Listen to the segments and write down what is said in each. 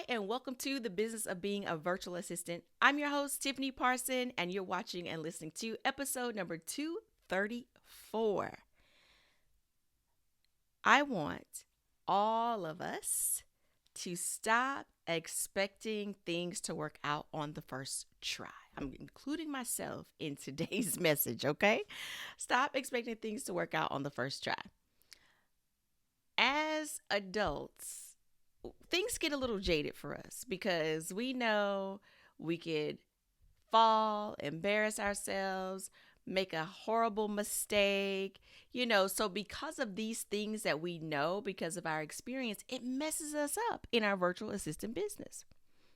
and welcome to the business of being a virtual assistant. I'm your host, Tiffany Parson, and you're watching and listening to episode number 234. I want all of us to stop expecting things to work out on the first try. I'm including myself in today's message, okay? Stop expecting things to work out on the first try. As adults, things get a little jaded for us because we know we could fall, embarrass ourselves, make a horrible mistake, So, because of these things that we know, because of our experience, it messes us up in our virtual assistant business.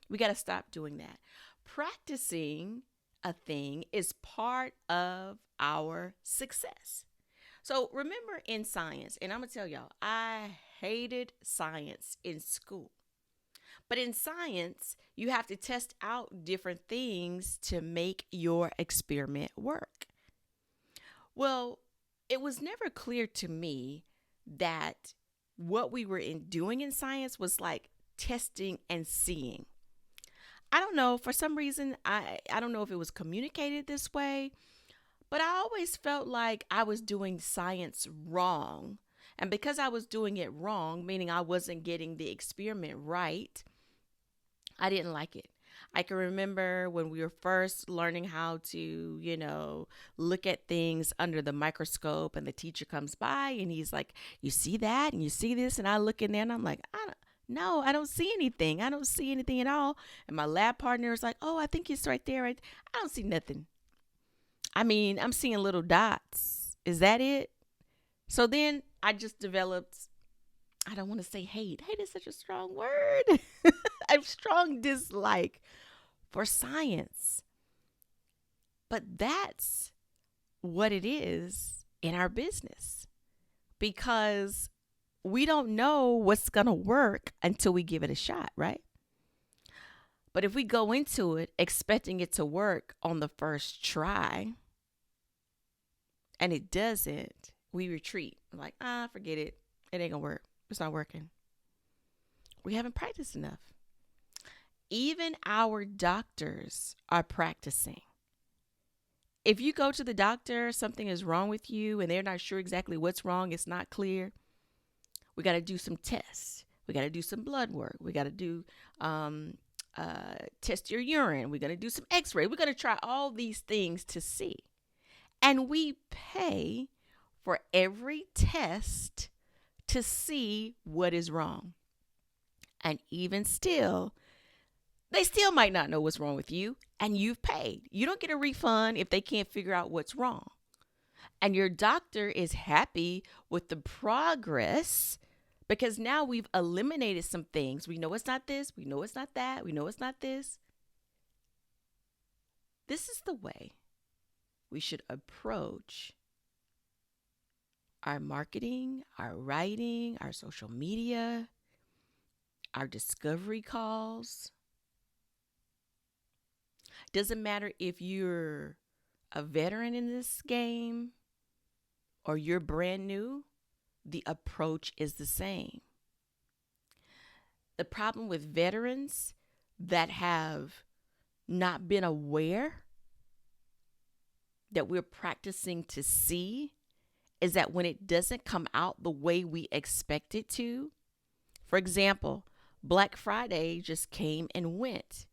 We got to stop doing that. Practicing a thing is part of our success. So remember in science, and I'm going to tell y'all, I hated science in school. But in science, you have to test out different things to make your experiment work. Well, it was never clear to me that what we were doing in science was like testing and seeing. I don't know, for some reason, I don't know if it was communicated this way, but I always felt like I was doing science wrong. And because I was doing it wrong, meaning I wasn't getting the experiment right, I didn't like it. I can remember when we were first learning how to, look at things under the microscope, and the teacher comes by and he's like, "You see that? And you see this?" And I look in there and I'm like, "No, I don't see anything. I don't see anything at all." And my lab partner is like, "Oh, I think it's right there. Right." I don't see nothing. I mean, I'm seeing little dots. Is that it? So then I just developed, I don't want to say hate. Hate is such a strong word. A strong dislike for science. But that's what it is in our business, because we don't know what's going to work until we give it a shot, right? But if we go into it expecting it to work on the first try and it doesn't, we retreat. Like, forget it. It ain't going to work. It's not working. We haven't practiced enough. Even our doctors are practicing. If you go to the doctor, something is wrong with you and they're not sure exactly what's wrong, it's not clear, we got to do some tests. We got to do some blood work. We got to do test your urine. We're going to do some x-ray. We're going to try all these things to see. And we pay for every test to see what is wrong. And even still, they still might not know what's wrong with you, and you've paid. You don't get a refund if they can't figure out what's wrong. And your doctor is happy with the progress because now we've eliminated some things. We know it's not this. We know it's not that. We know it's not this. This is the way we should approach our marketing, our writing, our social media, our discovery calls. Doesn't matter if you're a veteran in this game or you're brand new, the approach is the same. The problem with veterans that have not been aware that we're practicing to see is that when it doesn't come out the way we expect it to, for example, Black Friday just came and went.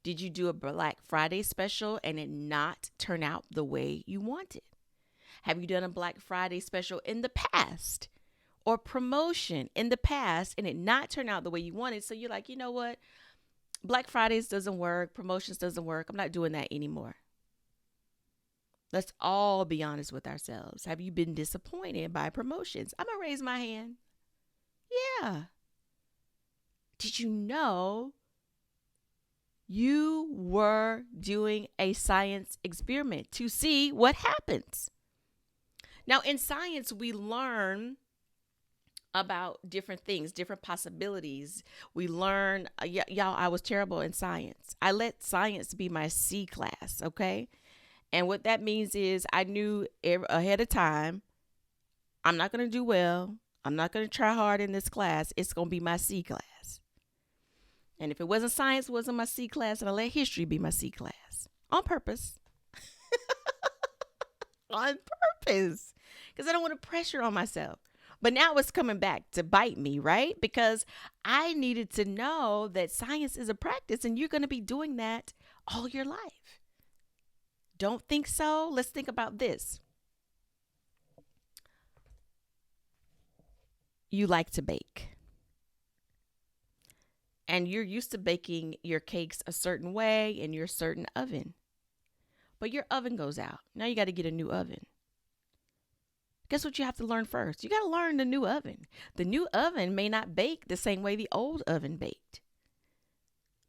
Did you do a Black Friday special and it not turn out the way you wanted? Have you done a Black Friday special in the past or promotion in the past and it not turn out the way you wanted? So you're like, you know what? Black Fridays doesn't work. Promotions doesn't work. I'm not doing that anymore. Let's all be honest with ourselves. Have you been disappointed by promotions? I'm going to raise my hand. Yeah. Did you know you were doing a science experiment to see what happens? Now, in science, we learn about different things, different possibilities. We learn, y'all, I was terrible in science. I let science be my C class, okay? And what that means is I knew ahead of time, I'm not going to do well. I'm not going to try hard in this class. It's going to be my C class. And if it wasn't science, it wasn't my C class, and I let history be my C class on purpose. On purpose. Because I don't want to pressure on myself. But now it's coming back to bite me, right? Because I needed to know that science is a practice and you're going to be doing that all your life. Don't think so? Let's think about this. You like to bake, and you're used to baking your cakes a certain way in your certain oven. But your oven goes out. Now you got to get a new oven. Guess what you have to learn first? You got to learn the new oven. The new oven may not bake the same way the old oven baked.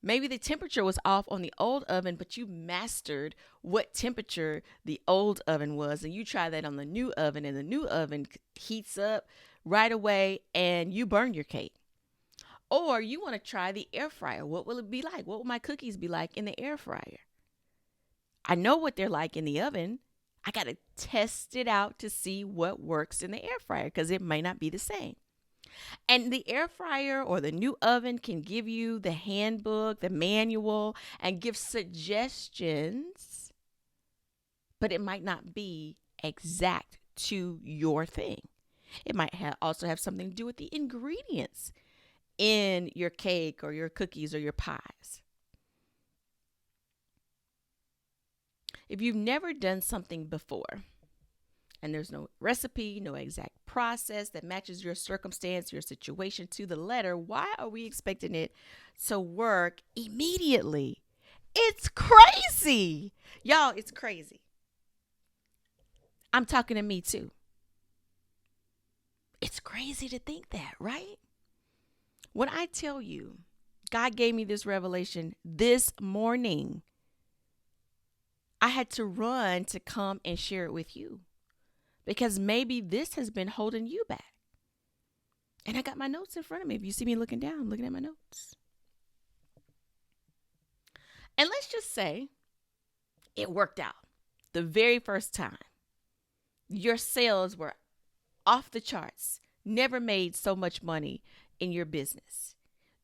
Maybe the temperature was off on the old oven, but you mastered what temperature the old oven was, and you try that on the new oven, and the new oven heats up right away, and you burn your cake. Or you want to try the air fryer. What will it be like? What will my cookies be like in the air fryer? I know what they're like in the oven. I got to test it out to see what works in the air fryer because it may not be the same. And the air fryer or the new oven can give you the handbook, the manual, and give suggestions, but it might not be exact to your thing. It might also have something to do with the ingredients in your cake or your cookies or your pies. If you've never done something before, and there's no recipe, no exact process that matches your circumstance, your situation to the letter, why are we expecting it to work immediately? It's crazy. Y'all, it's crazy. I'm talking to me too. It's crazy to think that, right? When I tell you, God gave me this revelation this morning, I had to run to come and share it with you. Because maybe this has been holding you back. And I got my notes in front of me. If you see me looking down, I'm looking at my notes. And let's just say it worked out the very first time. Your sales were off the charts. Never made so much money in your business.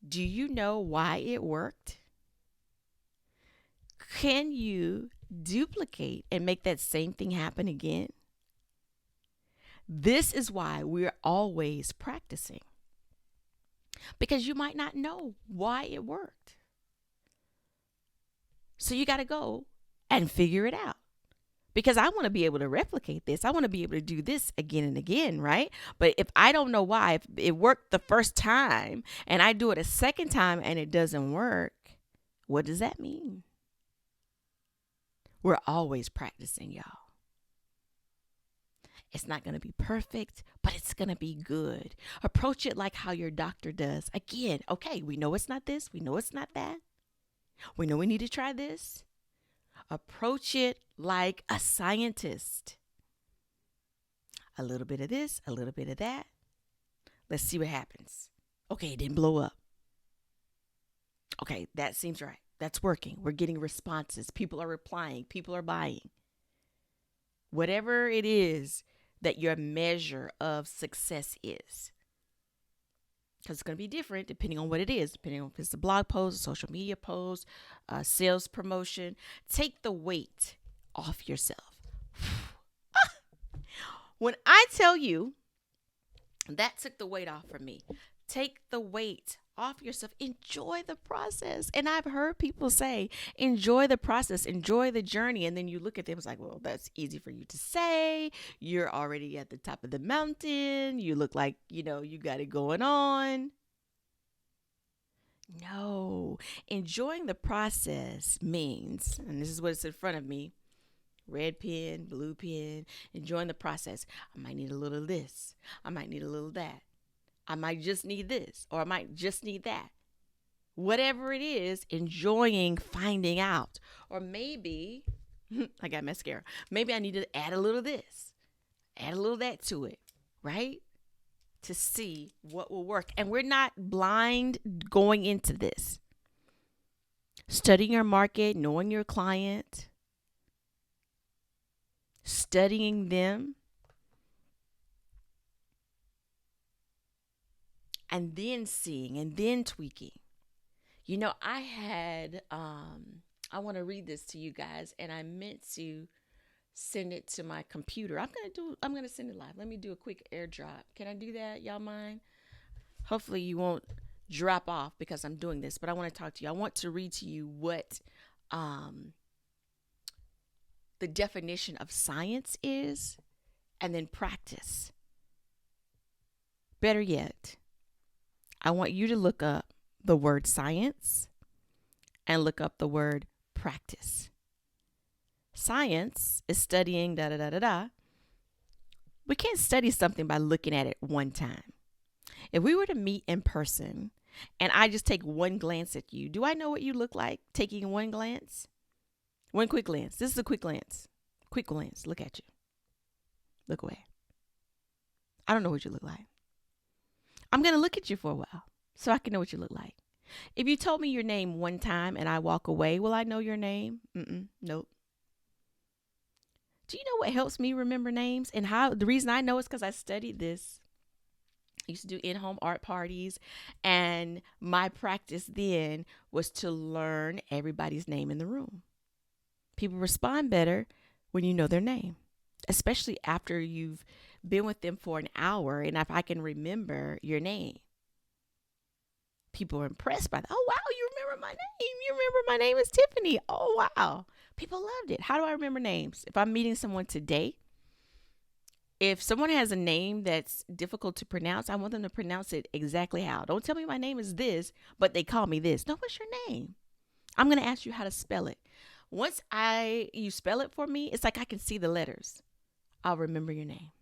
Do you know why it worked? Can you duplicate and make that same thing happen again? This is why we're always practicing. Because you might not know why it worked. So you got to go and figure it out. Because I want to be able to replicate this. I want to be able to do this again and again, right? But if I don't know why, if it worked the first time and I do it a second time and it doesn't work, what does that mean? We're always practicing, y'all. It's not going to be perfect, but it's going to be good. Approach it like how your doctor does. Again, okay, we know it's not this. We know it's not that. We know we need to try this. Approach it like a scientist. A little bit of this, a little bit of that. Let's see what happens. Okay, it didn't blow up. Okay, that seems right. That's working. We're getting responses. People are replying. People are buying. Whatever it is that your measure of success is. Because it's going to be different depending on what it is, depending on if it's a blog post, a social media post, sales promotion. Take the weight off yourself. When I tell you that took the weight off from me, take the weight off yourself. Enjoy the process. And I've heard people say, enjoy the process, enjoy the journey. And then you look at them, it's like, well, that's easy for you to say. You're already at the top of the mountain. You look like, you got it going on. No, enjoying the process means, and this is what's in front of me, red pen, blue pen, enjoying the process. I might need a little of this. I might need a little of that. I might just need this, or I might just need that. Whatever it is, enjoying finding out. Or maybe, I got mascara. Maybe I need to add a little of this, add a little of that to it, right? To see what will work. And we're not blind going into this. Studying your market, knowing your client, studying them, and then seeing and then tweaking. I had I want to read this to you guys, and I meant to send it to my computer. I'm gonna send it live. Let me do a quick airdrop. Can I do that? Y'all mind? Hopefully you won't drop off because I'm doing this, but I want to talk to you. I want to read to you what um the definition of science is, and then practice. Better yet, I want you to look up the word science and look up the word practice. Science is studying da da da da da. We can't study something by looking at it one time. If we were to meet in person and I just take one glance at you, do I know what you look like taking one glance? One quick glance. This is a quick glance. Quick glance. Look at you. Look away. I don't know what you look like. I'm going to look at you for a while so I can know what you look like. If you told me your name one time and I walk away, will I know your name? Nope. Do you know what helps me remember names? And how the reason I know is because I studied this. I used to do in-home art parties, and my practice then was to learn everybody's name in the room. People respond better when you know their name, especially after you've been with them for an hour. And if I can remember your name, people are impressed by that. Oh, wow, you remember my name. You remember my name is Tiffany. Oh, wow. People loved it. How do I remember names? If I'm meeting someone today, if someone has a name that's difficult to pronounce, I want them to pronounce it exactly how. Don't tell me my name is this, but they call me this. No, what's your name? I'm going to ask you how to spell it. Once you spell it for me, it's like I can see the letters. I'll remember your name.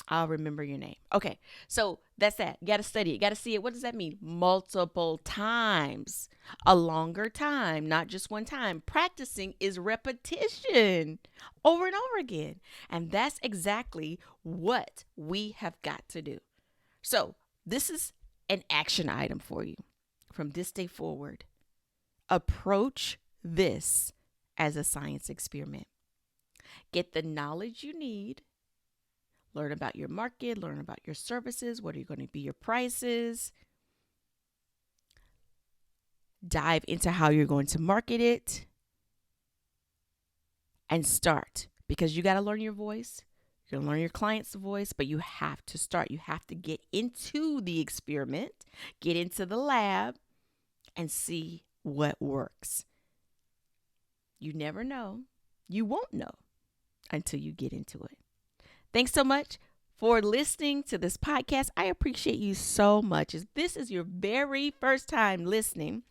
I'll remember your name. Okay, so that's that. You got to study it. You got to see it. What does that mean? Multiple times. A longer time, not just one time. Practicing is repetition over and over again. And that's exactly what we have got to do. So this is an action item for you from this day forward. Approach this as a science experiment. Get the knowledge you need. Learn about your market, learn about your services. What are going to be your prices? Dive into how you're going to market it and start, because you got to learn your voice. You're going to learn your client's voice, but you have to start. You have to get into the experiment, get into the lab, and see what works. You never know. You won't know until you get into it. Thanks so much for listening to this podcast. I appreciate you so much. If this is your very first time listening,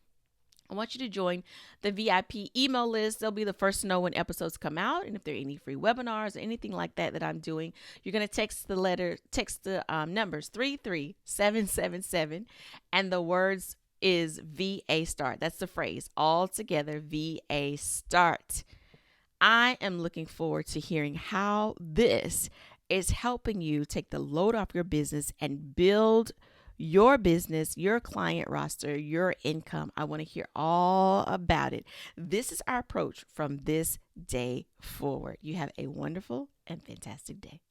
I want you to join the VIP email list. They'll be the first to know when episodes come out. And if there are any free webinars or anything like that I'm doing, you're going to text the numbers 33777, and the words is VA start. That's the phrase all together, VA start. I am looking forward to hearing how this is helping you take the load off your business and build your business, your client roster, your income. I want to hear all about it. This is our approach from this day forward. You have a wonderful and fantastic day.